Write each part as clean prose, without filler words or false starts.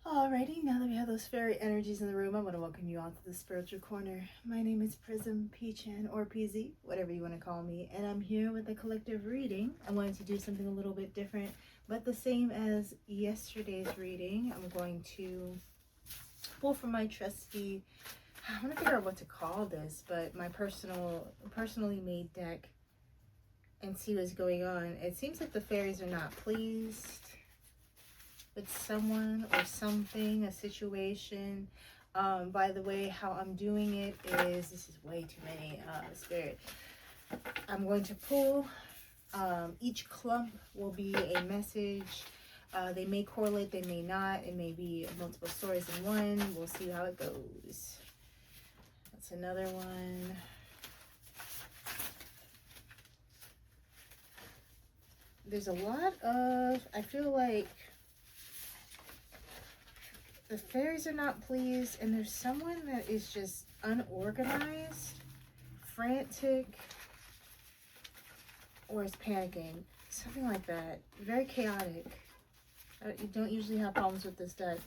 Alrighty, now that we have those fairy energies in the room, I want to welcome you all to the Spiritual Corner. My name is Prism P-Chan or PZ, whatever you want to call me, and I'm here with a collective reading. I wanted to do something a little bit different, but the same as yesterday's reading. I'm going to pull from my trusty, I want to figure out what to call this, but my personally made deck and see what's going on. It seems like the fairies are not pleased with someone or something, a situation. By the way, how I'm doing it is, this is way too many, spirit. I'm going to pull, each clump will be a message. They may correlate, they may not. It may be multiple stories in one. We'll see how it goes. That's another one. There's a lot of, I feel like the fairies are not pleased, and there's someone that is just unorganized, frantic, or is panicking. Something like that. Very chaotic. You don't usually have problems with this deck.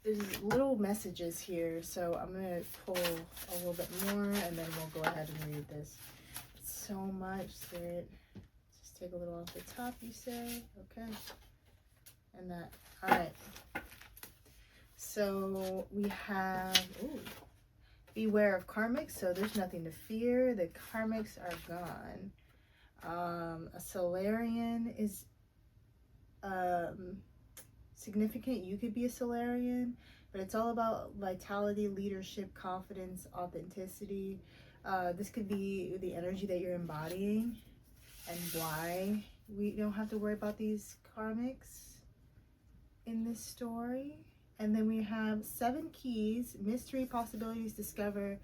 There's little messages here, so I'm going to pull a little bit more, and then we'll go ahead and read this. So much, Spirit. Just take a little off the top, you say? Okay. And that. All right. So we have, beware of karmics. So there's nothing to fear. The karmics are gone. A Solarian is significant. You could be a Solarian, but it's all about vitality, leadership, confidence, authenticity. This could be the energy that you're embodying and why we don't have to worry about these karmics in this story. And then we have 7 keys, mystery, possibilities, discovery,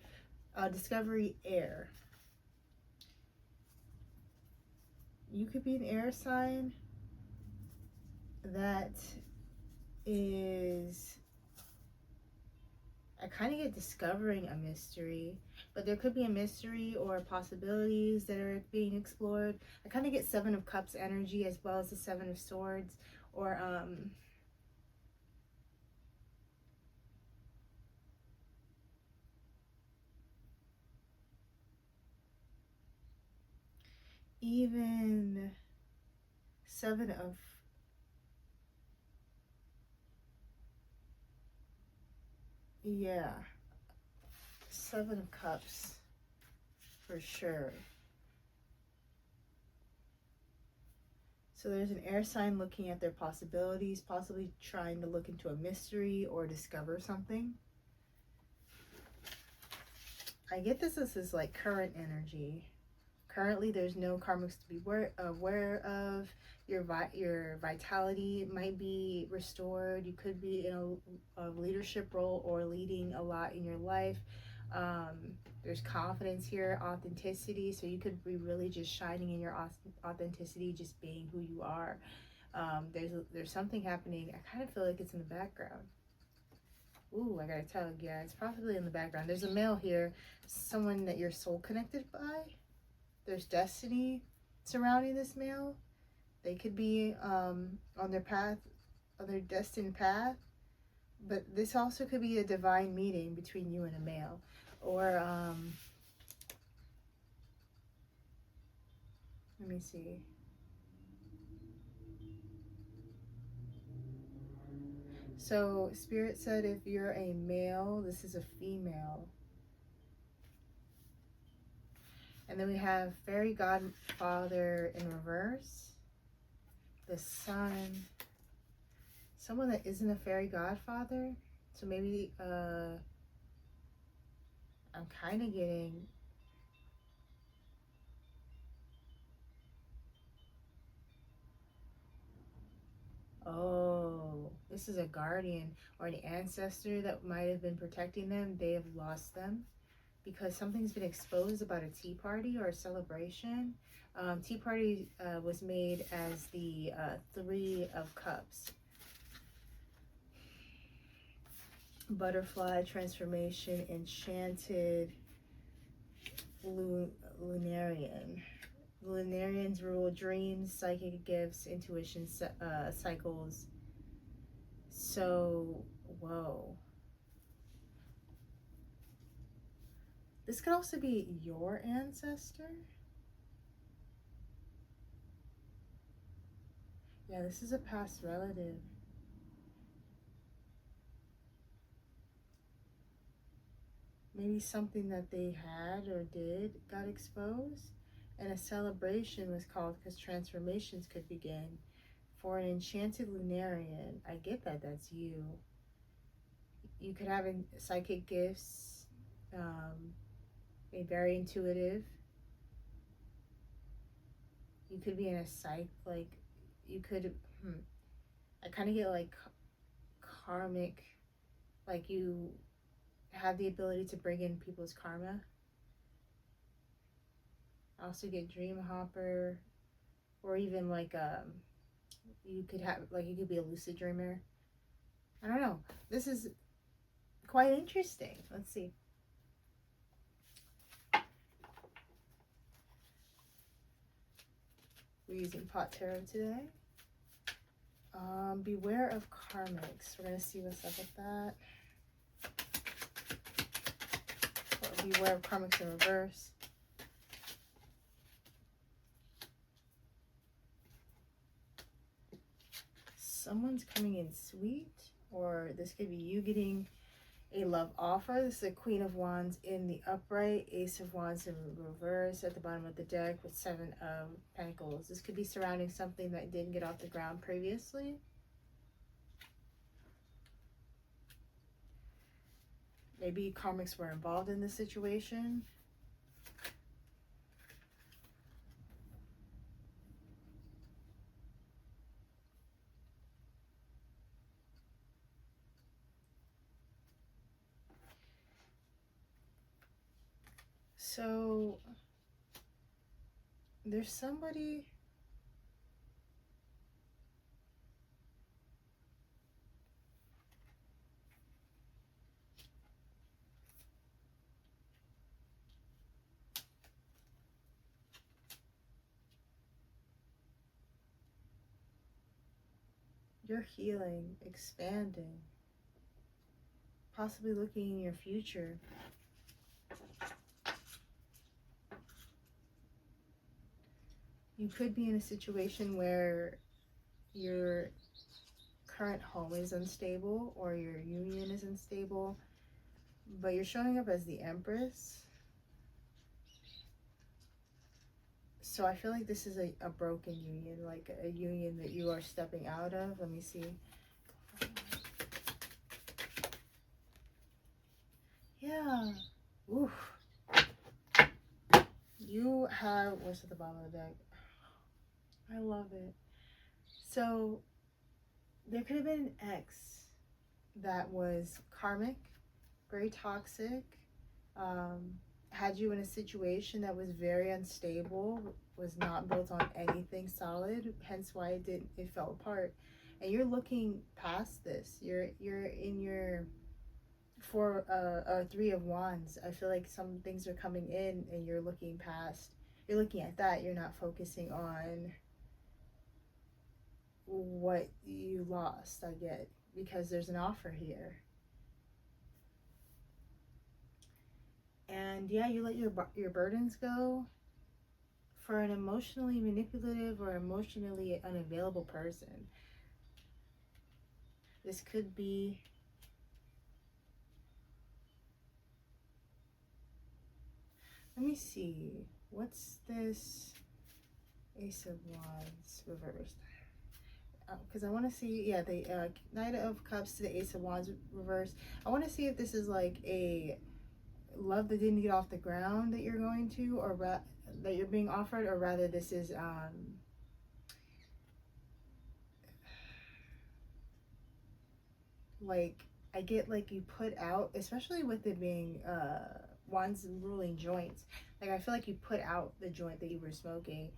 air. You could be an air sign that is, I kind of get discovering a mystery, but there could be a mystery or possibilities that are being explored. I kind of get 7 of Cups energy as well as the 7 of Swords, or even 7 of, yeah, 7 of Cups for sure. So there's an air sign looking at their possibilities, possibly trying to look into a mystery or discover something. I get this as like current energy. Currently, there's no karmics to be aware of. Your vitality might be restored. You could be in a leadership role or leading a lot in your life. There's confidence here, authenticity. So you could be really just shining in your authenticity, just being who you are. There's something happening. I kind of feel like it's in the background. Ooh, I gotta tell, yeah, it's possibly in the background. There's a male here, someone that you're soul connected by. There's destiny surrounding this male. They could be on their path, on their destined path. But this also could be a divine meeting between you and a male. Or, let me see. So, Spirit said if you're a male, this is a female. And then we have Fairy Godfather in reverse. The Sun. Someone that isn't a Fairy Godfather. So maybe, I'm kind of getting, oh, this is a guardian or an ancestor that might have been protecting them. They have lost them because something's been exposed about a tea party or a celebration. Tea party was made as the 3 of Cups. Butterfly, transformation, enchanted, lunarian. Lunarians rule dreams, psychic gifts, intuition, cycles, So, whoa. This could also be your ancestor. Yeah, this is a past relative. Maybe something that they had or did got exposed, and a celebration was called because transformations could begin. For an enchanted lunarian, I get that that's you. You could have psychic gifts, a very intuitive. You could be in a like, you could, I kind of get like karmic, like you have the ability to bring in people's karma. I also get dream hopper, or even like you could have like you could be a lucid dreamer. I don't know. This is quite interesting. Let's see. We're using pot tarot today. Beware of karmics. We're gonna see what's up with that. Or beware of karmics in reverse. Someone's coming in sweet, or this could be you getting a love offer. This is a Queen of Wands in the upright, Ace of Wands in reverse at the bottom of the deck with Seven of Pentacles. This could be surrounding something that didn't get off the ground previously. Maybe karmics were involved in the situation. So there's somebody. You're healing, expanding, possibly looking in your future. You could be in a situation where your current home is unstable or your union is unstable, but you're showing up as the Empress. So I feel like this is a broken union, like a union that you are stepping out of. Let me see. Yeah. Oof. You have, what's at the bottom of the deck? I love it. So there could have been an ex that was karmic, very toxic, had you in a situation that was very unstable, was not built on anything solid, hence why it fell apart. And you're looking past this. You're in your Three of Wands. I feel like some things are coming in and you're looking past. You're looking at that. You're not focusing on what you lost. I get, because there's an offer here. And yeah, you let your burdens go for an emotionally manipulative or emotionally unavailable person. This could be, let me see, what's this Ace of Wands reversed? Because I want to see, yeah, the Knight of Cups to the Ace of Wands reversed. I want to see if this is like a love that didn't get off the ground that you're going to, or that you're being offered, or rather this is like, I get like you put out, especially with it being wands ruling joints, like I feel like you put out the joint that you were smoking,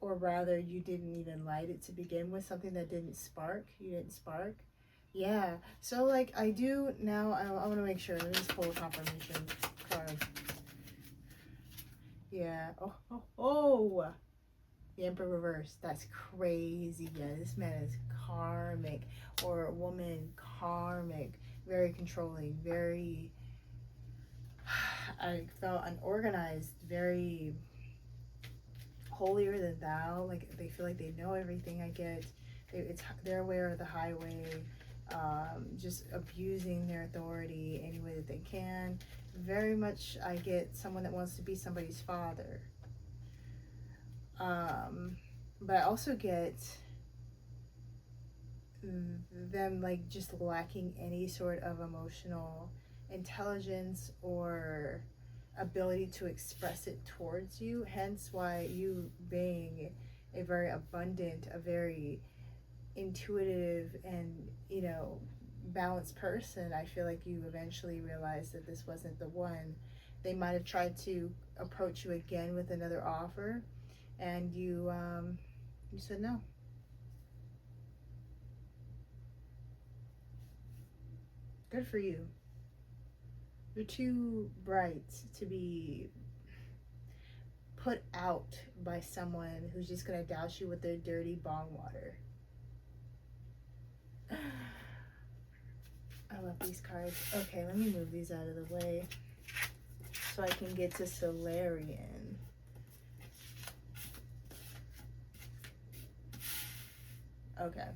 or rather you didn't even light it to begin with, something that didn't spark, you didn't spark. Yeah, so like I do now, I want to make sure, let me just pull a confirmation card. Yeah. Oh, oh, oh. The Emperor reversed. That's crazy. Yeah, this man is karmic, or a woman karmic, very controlling, very, I felt unorganized, very holier than thou. Like they feel like they know everything. I get they're aware of the highway, just abusing their authority any way that they can. Very much, I get someone that wants to be somebody's father. But I also get them like just lacking any sort of emotional intelligence or ability to express it towards you, hence why you being a very abundant, a very intuitive and, you know, balanced person, I feel like you eventually realized that this wasn't the one. They might have tried to approach you again with another offer, and you said no. Good for you. You're too bright to be put out by someone who's just gonna douse you with their dirty bong water. I love these cards. Okay, let me move these out of the way so I can get to Solarian. Okay.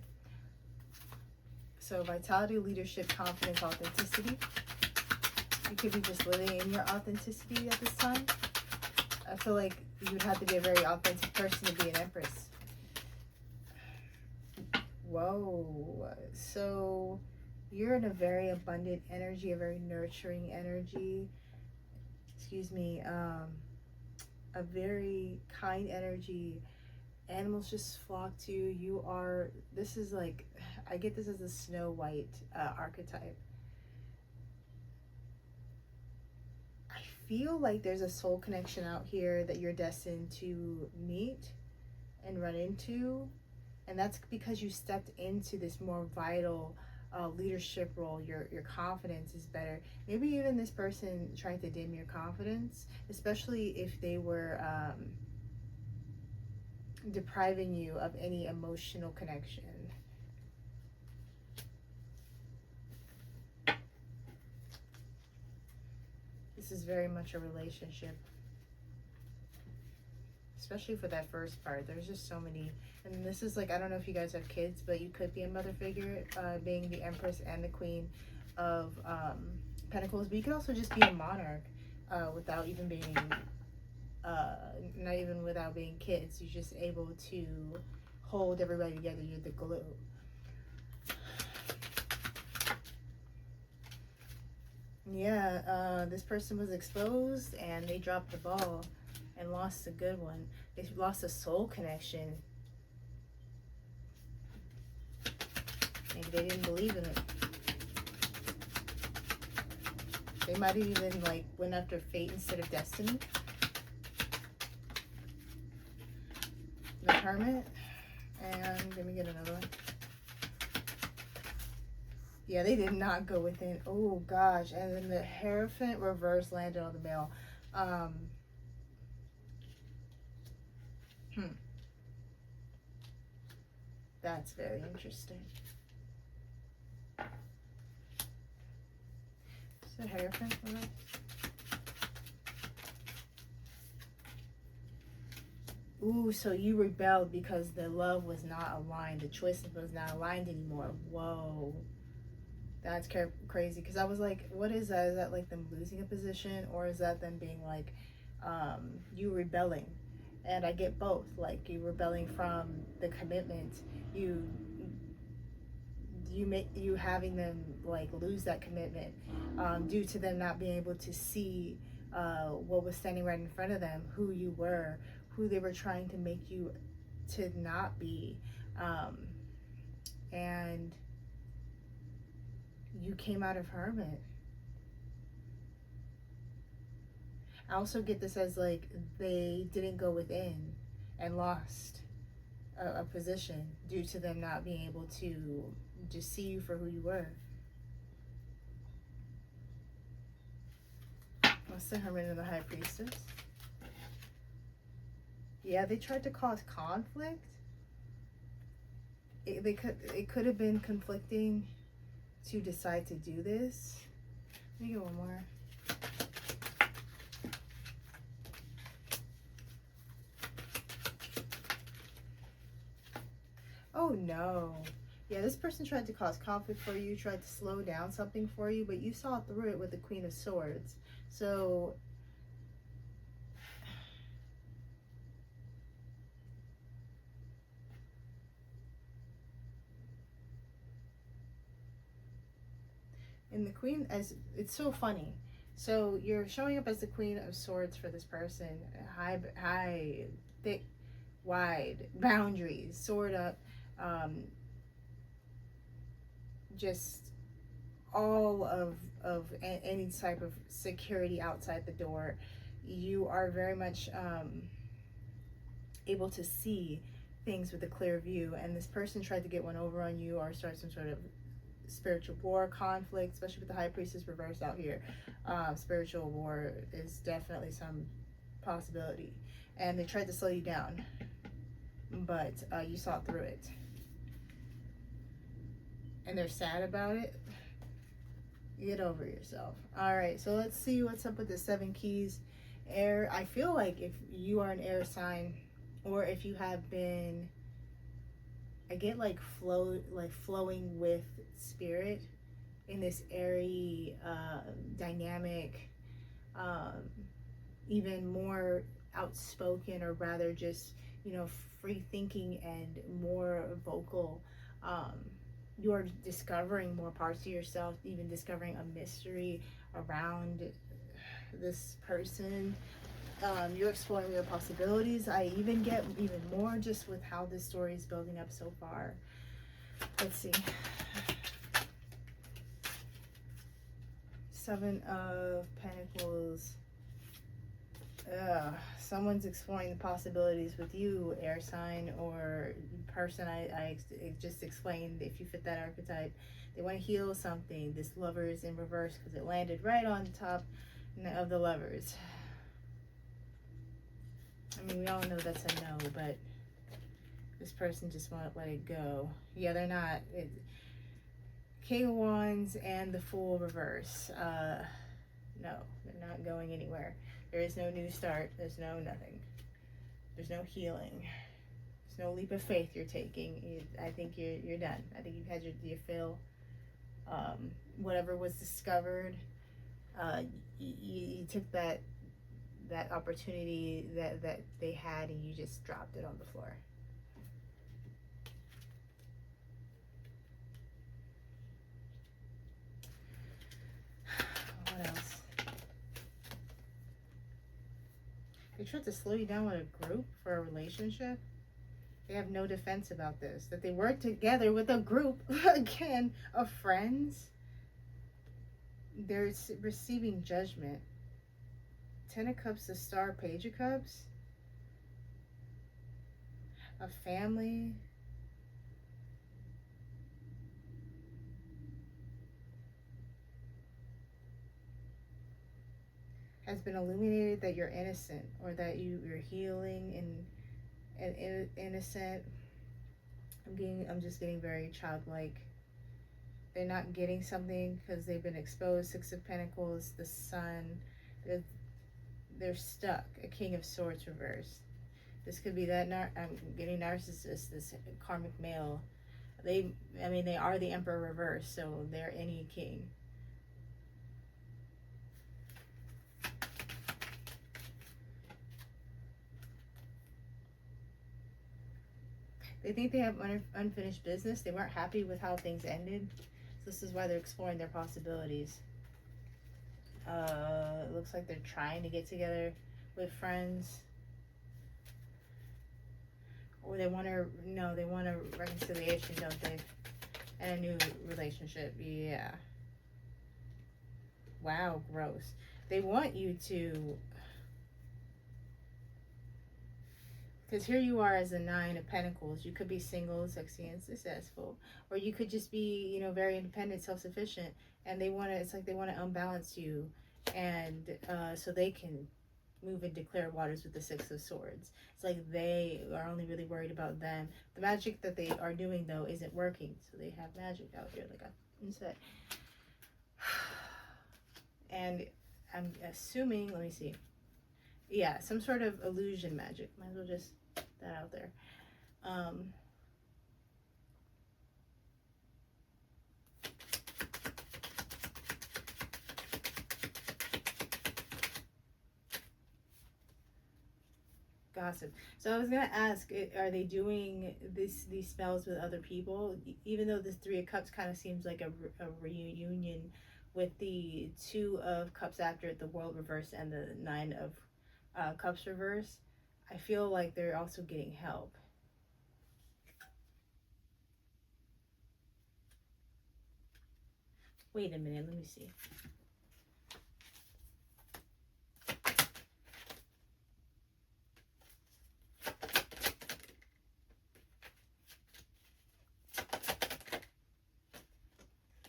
So vitality, leadership, confidence, authenticity. You could be just living in your authenticity at this time. I feel like you would have to be a very authentic person to be an Empress. Whoa. So you're in a very abundant energy, a very nurturing energy. Excuse me. A very kind energy. Animals just flock to you. You are, this is like, I get this as a Snow White archetype. I feel like there's a soul connection out here that you're destined to meet and run into, and that's because you stepped into this more vital leadership role. Your confidence is better. Maybe even this person tried to dim your confidence, especially if they were depriving you of any emotional connection. This is very much a relationship, especially for that first part. There's just so many, and this is like, I don't know if you guys have kids, but you could be a mother figure, being the Empress and the Queen of Pentacles, but you could also just be a monarch without even being not even without being kids. You're just able to hold everybody together. You're the glue. Yeah, this person was exposed and they dropped the ball and lost a good one. They lost a soul connection. Maybe they didn't believe in it. They might have even like went after fate instead of destiny. The Hermit, and let me get another one. Yeah, they did not go within. Oh gosh, and then the Hierophant reverse landed on the male. That's very interesting. Is it Hierophant? Ooh, so you rebelled because the love was not aligned. The choice was not aligned anymore. Whoa. That's crazy. Because I was like, what is that? Is that like them losing a position? Or is that them being like, you rebelling? And I get both. Like, you rebelling from the commitment. You having them like lose that commitment due to them not being able to see what was standing right in front of them, who you were, who they were trying to make you to not be, and you came out of Hermit. I also get this as like they didn't go within and lost a position due to them not being able to just see you for who you were. What's the Hermit and the High Priestess? Yeah, they tried to cause conflict. It could have been conflicting to decide to do this. Let me get one more. Oh no. Yeah, this person tried to cause conflict for you, tried to slow down something for you, but you saw through it with the Queen of Swords. So and the Queen, as it's so funny. So you're showing up as the Queen of Swords for this person. High, thick, wide boundaries, sword up, um, just all of any type of security outside the door. You are very much able to see things with a clear view, and this person tried to get one over on you or start some sort of spiritual war, conflict, especially with the High Priestess reversed out here. Spiritual war is definitely some possibility, and they tried to slow you down, but you saw through it, and they're sad about it. Get over yourself. All right, so let's see what's up with the 7 keys. Air. I feel like if you are an air sign, or if you have been, I get like flowing with spirit in this airy, dynamic, um, even more outspoken, or rather just, free thinking and more vocal. Um, you're discovering more parts of yourself, even discovering a mystery around this person. You're exploring your possibilities. I even get even more just with how this story is building up so far. Let's see. 7 of Pentacles. Someone's exploring the possibilities with you, air sign or person. I just explained, if you fit that archetype, they want to heal something. This lover is in reverse because it landed right on top of the lovers. I mean, we all know that's a no, but this person just won't let it go. Yeah, they're not. King of Wands and the Fool reverse. No, they're not going anywhere. There is no new start. There's no nothing. There's no healing. There's no leap of faith you're taking. I think you're done. I think you've had your fill. Whatever was discovered, you took that opportunity that they had, and you just dropped it on the floor. What else? They tried to slow you down with a group for a relationship. They have no defense about this. That they work together with a group, again, of friends. They're receiving judgment. 10 of Cups, the Star, Page of Cups. A family. Has been illuminated that you're innocent, or that you're healing and innocent. I'm just getting very childlike. They're not getting something because they've been exposed. 6 of Pentacles, the Sun. They're stuck. A King of Swords reversed. This could be that I'm getting narcissist, this karmic male. They are the Emperor reversed, so they're any king. They think they have unfinished business. They weren't happy with how things ended. So this is why they're exploring their possibilities. It looks like they're trying to get together with friends. Or they want a reconciliation, don't they? And a new relationship. Yeah. Wow, gross. They want you to, because here you are as a 9 of Pentacles. You could be single, sexy, and successful, or you could just be, very independent, self-sufficient. And it's like they want to unbalance you, and so they can move in declared waters with the Six of Swords. It's like they are only really worried about them. The magic that they are doing, though, isn't working. So they have magic out here, like I said. And I'm assuming, let me see. Yeah, some sort of illusion magic. Might as well just put that out there. Gossip. So I was gonna ask, are they doing these spells with other people? Even though this Three of Cups kind of seems like a reunion with the Two of Cups after it, the World reverse, and the Nine of Cups reverse, I feel like they're also getting help. Wait a minute, let me see.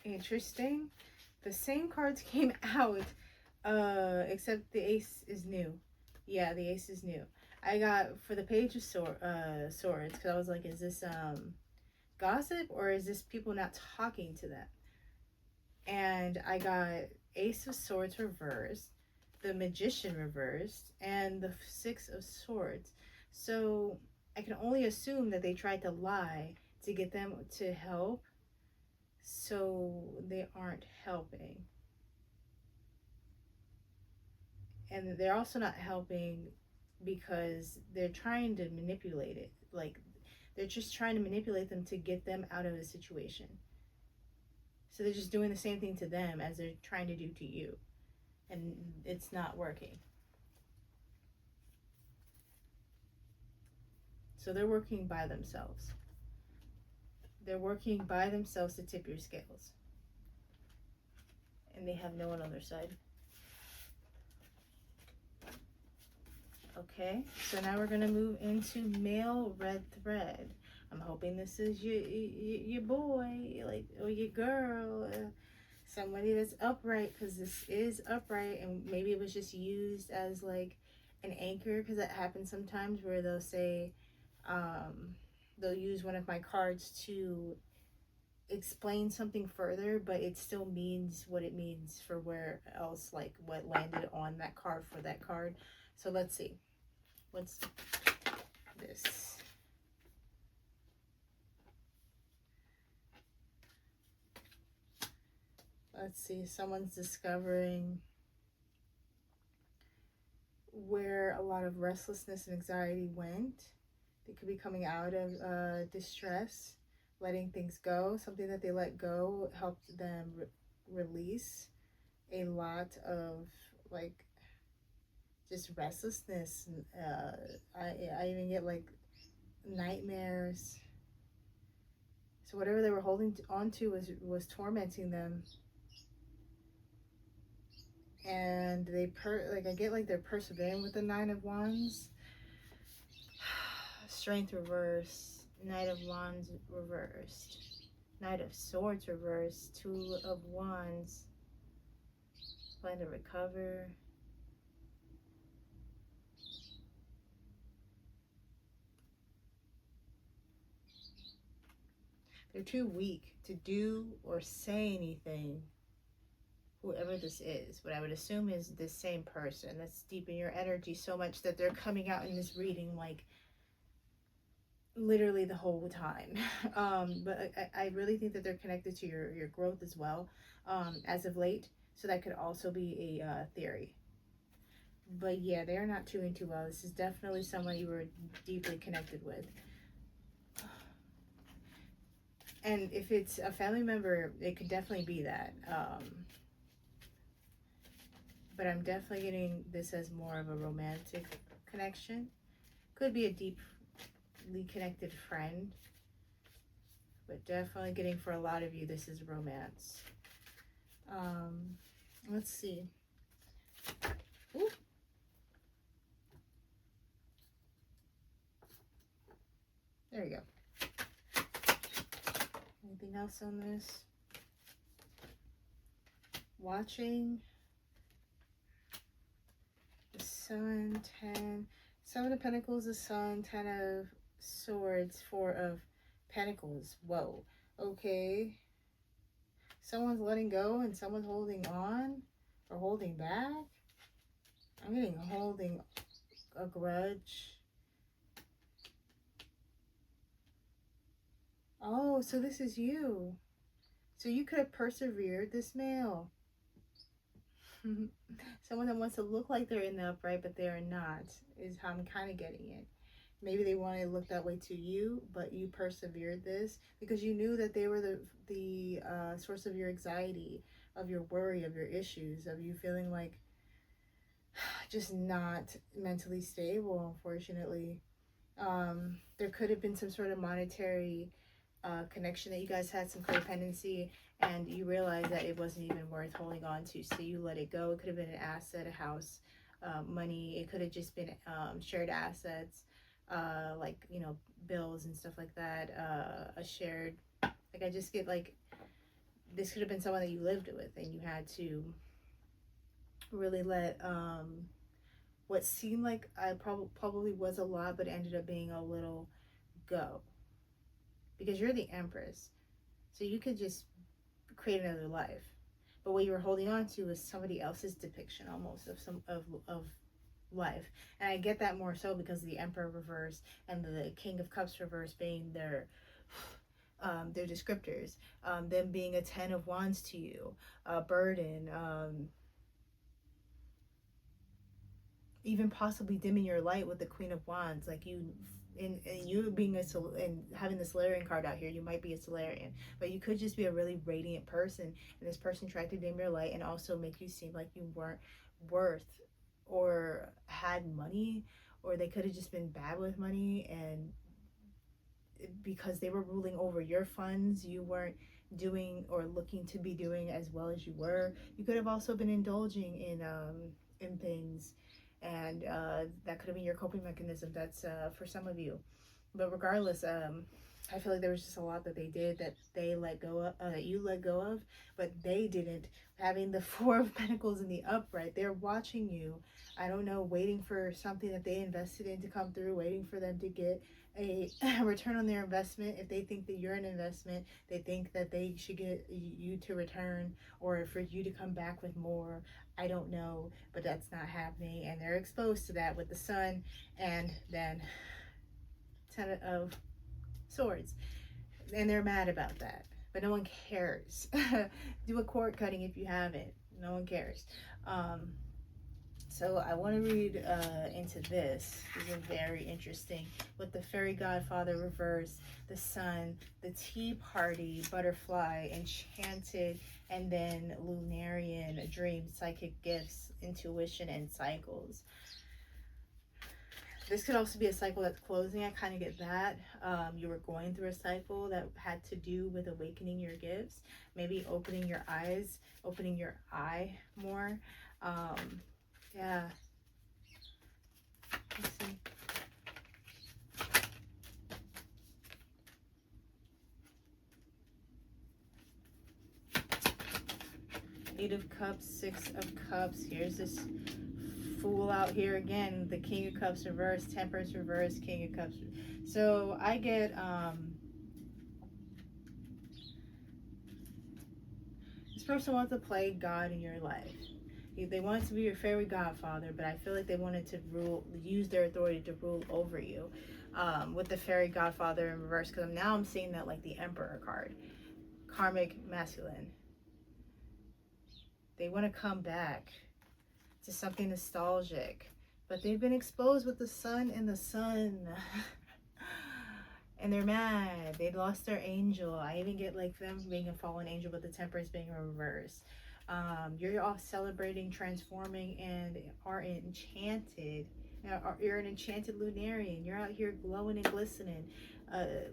Interesting. The same cards came out, except the ace is new. Yeah, the ace is new. I got for the page of swords, because I was like, is this gossip or is this people not talking to them? And I got Ace of Swords reversed, the Magician reversed, and the Six of Swords. So I can only assume that they tried to lie to get them to help, so they aren't helping. And they're also not helping because they're trying to manipulate it. Like, they're just trying to manipulate them to get them out of a situation. So they're just doing the same thing to them as they're trying to do to you. And it's not working. So they're working by themselves. They're working by themselves to tip your scales. And they have no one on their side. Okay, so now we're going to move into male red thread. I'm hoping this is your boy, like, or your girl, somebody that's upright, because this is upright, and maybe it was just used as like an anchor, because that happens sometimes where they'll say, they'll use one of my cards to explain something further, but it still means what it means for where else, like what landed on that card for that card. So let's see. What's this? Let's see. Someone's discovering where a lot of restlessness and anxiety went. They could be coming out of distress, letting things go. Something that they let go helped them release a lot of, like, just restlessness. I even get like nightmares. So whatever they were holding on to was tormenting them. And they I get like they're persevering with the Nine of Wands. Strength reversed, Knight of Wands reversed, Knight of Swords reversed, Two of Wands, plan to recover. They're too weak to do or say anything, whoever this is. What I would assume is the same person that's deep in your energy so much that they're coming out in this reading like literally the whole time. But I really think that they're connected to your growth as well, as of late. So that could also be a theory. But yeah, they're not doing too well. This is definitely someone you were deeply connected with. And if it's a family member, it could definitely be that. But I'm definitely getting this as more of a romantic connection. Could be a deeply connected friend. But definitely getting, for a lot of you, this is romance. Let's see. Ooh. There you go. Anything else on this? Watching the Sun, 10. 7 of Pentacles, the Sun, 10 of Swords, 4 of Pentacles. Whoa. Okay. Someone's letting go and someone's holding on or holding back. I'm getting holding a grudge. Oh, so this is you. So you could have persevered this male. Someone that wants to look like they're in the upright, but they are not, is how I'm kind of getting it. Maybe they want to look that way to you, but you persevered this because you knew that they were the source of your anxiety, of your worry, of your issues, of you feeling like just not mentally stable, unfortunately. There could have been some sort of monetary connection that you guys had, some codependency, and you realized that it wasn't even worth holding on to, so you let it go. It could have been an asset, a house, money. It could have just been shared assets, like, you know, bills and stuff like that. A shared, like, I just get like, this could have been someone that you lived with and you had to really let what seemed like I probably was a lot, but ended up being a little, go, because you're the Empress, so you could just create another life. But what you were holding on to is somebody else's depiction almost of some of life. And I get that more so because the Emperor reverse and the King of Cups reverse being their descriptors, them being a 10 of Wands to you, a burden, even possibly dimming your light with the Queen of Wands, like you, and you being and having the Solarian card out here, you might be a Solarian, but you could just be a really radiant person, and this person tried to dim your light and also make you seem like you weren't worth or had money, or they could have just been bad with money, and because they were ruling over your funds, you weren't doing or looking to be doing as well as you were. You could have also been indulging in things, and that could have been your coping mechanism. That's for some of you. But regardless, I feel like there was just a lot that they did that they let go of, that you let go of, but they didn't. Having the Four of Pentacles in the upright, they're watching you. I don't know, waiting for something that they invested in to come through, waiting for them to get a return on their investment. If they think that you're an investment, they think that they should get you to return or for you to come back with more. I don't know, but that's not happening, and they're exposed to that with the Sun and then 10 of Swords, and they're mad about that, but no one cares. Do a cord cutting if you haven't. No one cares. So I want to read into this. This is very interesting. With the Fairy Godfather reverse, the Sun, the Tea Party, Butterfly, Enchanted, and then Lunarian, Dreams, Psychic Gifts, Intuition, and Cycles. This could also be a cycle that's closing. I kind of get that. You were going through a cycle that had to do with awakening your gifts, maybe opening your eyes, opening your eye more. Yeah. Let's see. Eight of Cups, Six of Cups. Here's this fool out here again. The King of Cups reverse, Temperance reverse, King of Cups. So I get this person wants to play God in your life. They wanted to be your fairy godfather, but I feel like they wanted to use their authority to rule over you, with the fairy godfather in reverse. Because now I'm seeing that like the Emperor card, karmic masculine. They want to come back to something nostalgic, but they've been exposed with the Sun and the Sun. And they're mad. They lost their angel. I even get like them being a fallen angel, but the Temperance being a reverse. You're all celebrating, transforming, and are enchanted. You're an enchanted Lunarian. You're out here glowing and glistening.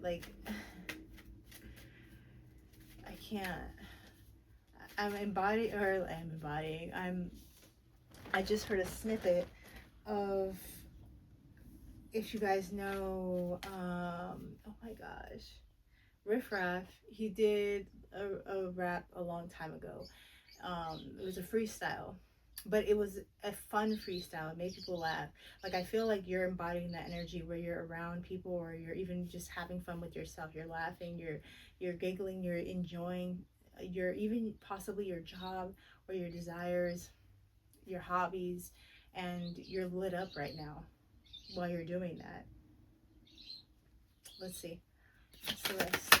Like, I can't. I'm embodying. I just heard a snippet of, if you guys know, oh my gosh, Riff Raff. He did a rap a long time ago. It was a freestyle, but it was a fun freestyle. It made people laugh. Like, I feel like you're embodying that energy where you're around people, or you're even just having fun with yourself. You're laughing, you're giggling, you're enjoying your, even possibly your job or your desires, your hobbies, and you're lit up right now while you're doing that. Let's see. What's the rest?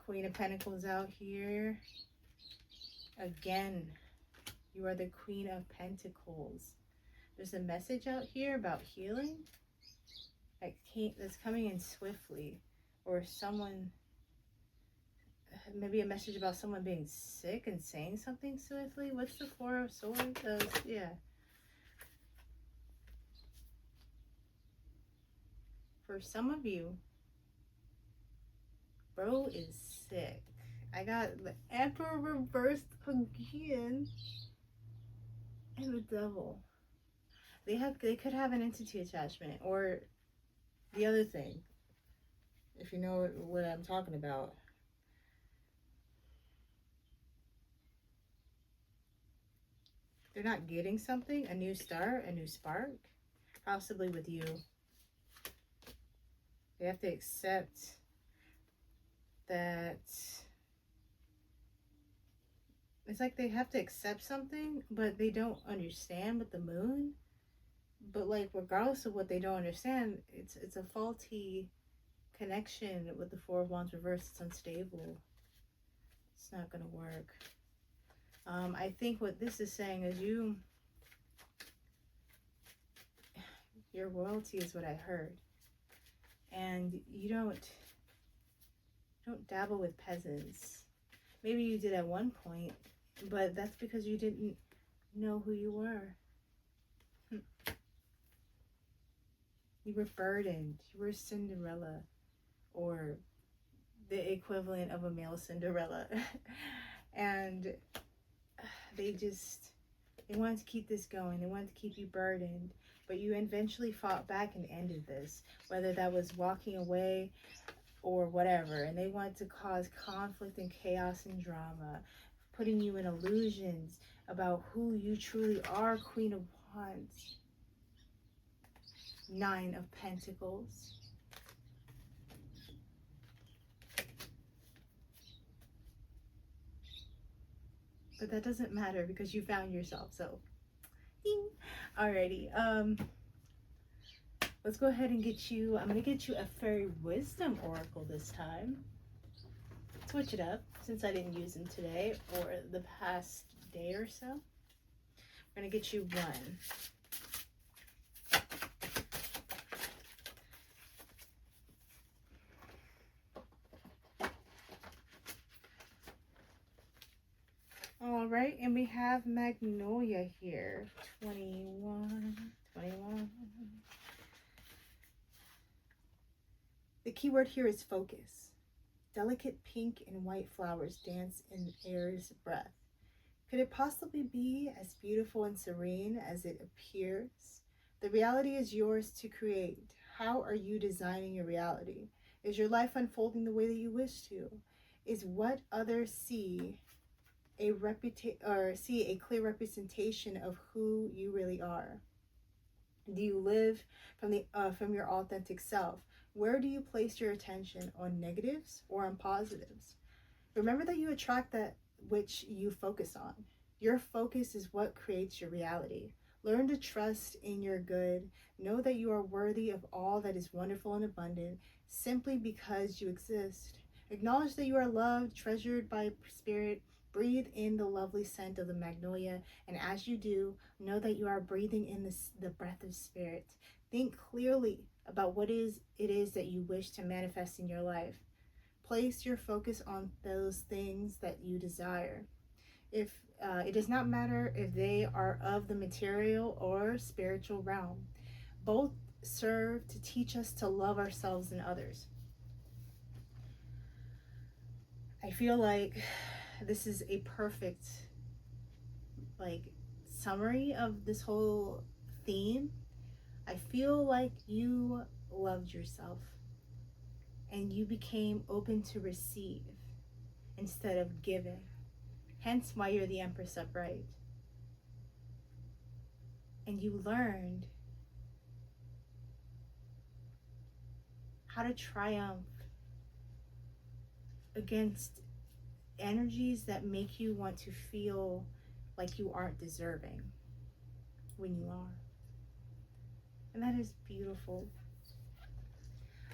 Queen of Pentacles out here. Again, you are the Queen of Pentacles. There's a message out here about healing that's coming in swiftly, or someone, maybe a message about someone being sick and saying something swiftly. What's the Four of Swords? Yeah. For some of you, bro is sick. I got the Emperor reversed again, and the Devil. They could have an entity attachment, or the other thing, if you know what I'm talking about. They're not getting something, a new start, a new spark, possibly with you. They have to accept that it's like they have to accept something, but they don't understand with the moon. But like, regardless of what they don't understand, it's a faulty connection with the Four of Wands reversed. It's unstable. It's not gonna work. I think what this is saying is your royalty is what I heard, and you don't dabble with peasants. Maybe you did at one point, but that's because you didn't know who you were. You were burdened. You were Cinderella, or the equivalent of a male Cinderella. And they wanted to keep this going. They wanted to keep you burdened, but you eventually fought back and ended this, whether that was walking away or whatever. And they wanted to cause conflict and chaos and drama, putting you in illusions about who you truly are. Queen of Wands, Nine of Pentacles. But that doesn't matter because you found yourself. So, ding. Alrighty. Let's go ahead and get you. I'm gonna get you a fairy wisdom oracle this time. Switch it up since I didn't use them today or the past day or so. I'm gonna get you one. All right, and we have Magnolia here. 21. The key word here is focus. Delicate pink and white flowers dance in the air's breath. Could it possibly be as beautiful and serene as it appears? The reality is yours to create. How are you designing your reality? Is your life unfolding the way that you wish to? Is what others see a clear representation of who you really are? Do you live from your authentic self? Where do you place your attention, on negatives or on positives? Remember that you attract that which you focus on. Your focus is what creates your reality. Learn to trust in your good. Know that you are worthy of all that is wonderful and abundant simply because you exist. Acknowledge that you are loved, treasured by Spirit. Breathe in the lovely scent of the magnolia, and as you do, know that you are breathing in the breath of Spirit. Think clearly about what it is that you wish to manifest in your life. Place your focus on those things that you desire. If it does not matter if they are of the material or spiritual realm, both serve to teach us to love ourselves and others. I feel like this is a perfect summary of this whole theme. I feel like you loved yourself and you became open to receive. instead of giving. Hence why you're the Empress upright. And you learned how to triumph against energies that make you want to feel like you aren't deserving when you are. And that is beautiful.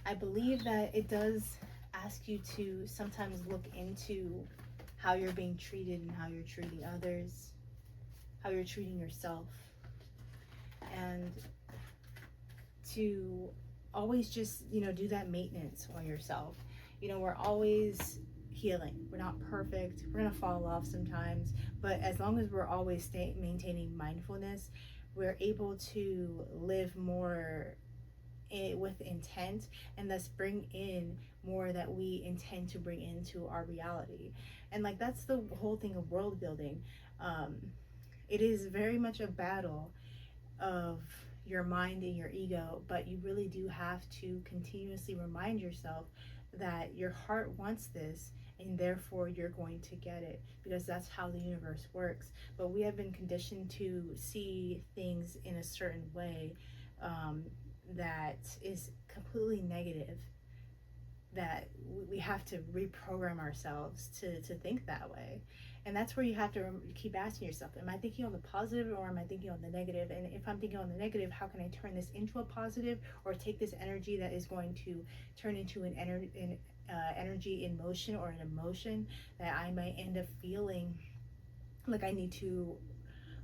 I believe that it does ask you to sometimes look into how you're being treated and how you're treating others, how you're treating yourself, and to always just, do that maintenance on yourself. We're always healing. We're not perfect. We're gonna fall off sometimes, but as long as we're always maintaining mindfulness, we're able to live more with intent, and thus bring in more that we intend to bring into our reality. And like, that's the whole thing of world building. It is very much a battle of your mind and your ego, but you really do have to continuously remind yourself that your heart wants this, and therefore you're going to get it, because that's how the universe works. But we have been conditioned to see things in a certain way, that is completely negative, that we have to reprogram ourselves to think that way. And that's where you have to keep asking yourself, am I thinking on the positive, or am I thinking on the negative? And if I'm thinking on the negative, how can I turn this into a positive, or take this energy that is going to turn into an energy in motion, or an emotion that I might end up feeling like I need to,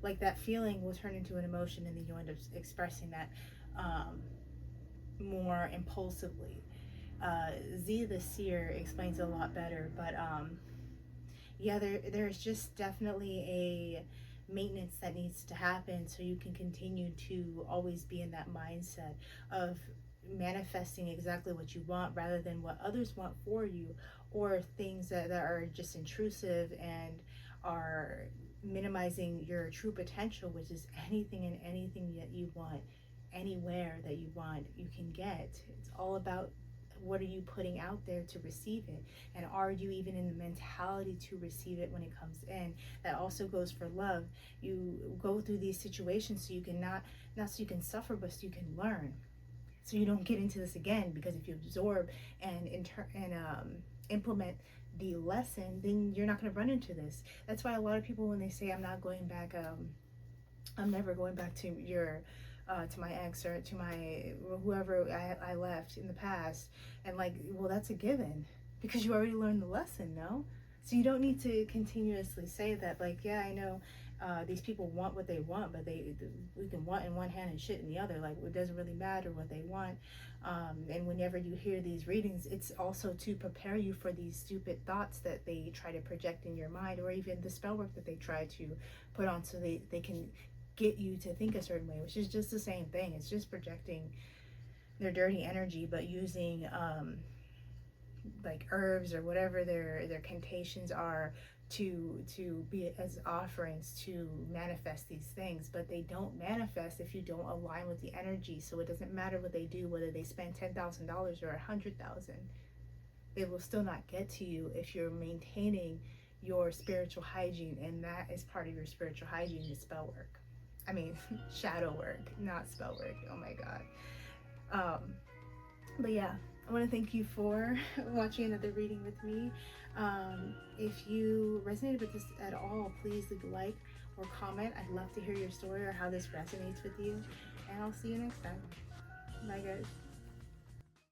like that feeling will turn into an emotion, and then you end up expressing that more impulsively. Z the Seer explains it a lot better, but yeah, there's just definitely a maintenance that needs to happen, so you can continue to always be in that mindset of manifesting exactly what you want, rather than what others want for you, or things that are just intrusive and are minimizing your true potential, which is anything and anything that you want, anywhere that you want, you can get. It's all about, what are you putting out there to receive it, and are you even in the mentality to receive it when it comes in? That also goes for love. You go through these situations so you can not so you can suffer, but so you can learn, so you don't get into this again. Because if you absorb and implement the lesson, then you're not going to run into this. That's why a lot of people, when they say, I'm not going back, I'm never going back to to my ex, or to my whoever I left in the past, and like, well, that's a given, because you already learned the lesson, no? So you don't need to continuously say that, like, yeah, I know these people want what they want, but we can want in one hand and shit in the other. Like, it doesn't really matter what they want. And whenever you hear these readings, it's also to prepare you for these stupid thoughts that they try to project in your mind, or even the spell work that they try to put on, so they can get you to think a certain way, which is just the same thing. It's just projecting their dirty energy, but using like herbs or whatever their cantations are to be as offerings to manifest these things. But they don't manifest if you don't align with the energy. So it doesn't matter what they do, whether they spend $10,000 or $100,000, they will still not get to you if you're maintaining your spiritual hygiene. And that is part of your spiritual hygiene, is spell work. I mean, shadow work, not spell work. Oh my God. But yeah, I want to thank you for watching another reading with me. If you resonated with this at all, please leave a like or comment. I'd love to hear your story, or how this resonates with you. And I'll see you next time. Bye, guys.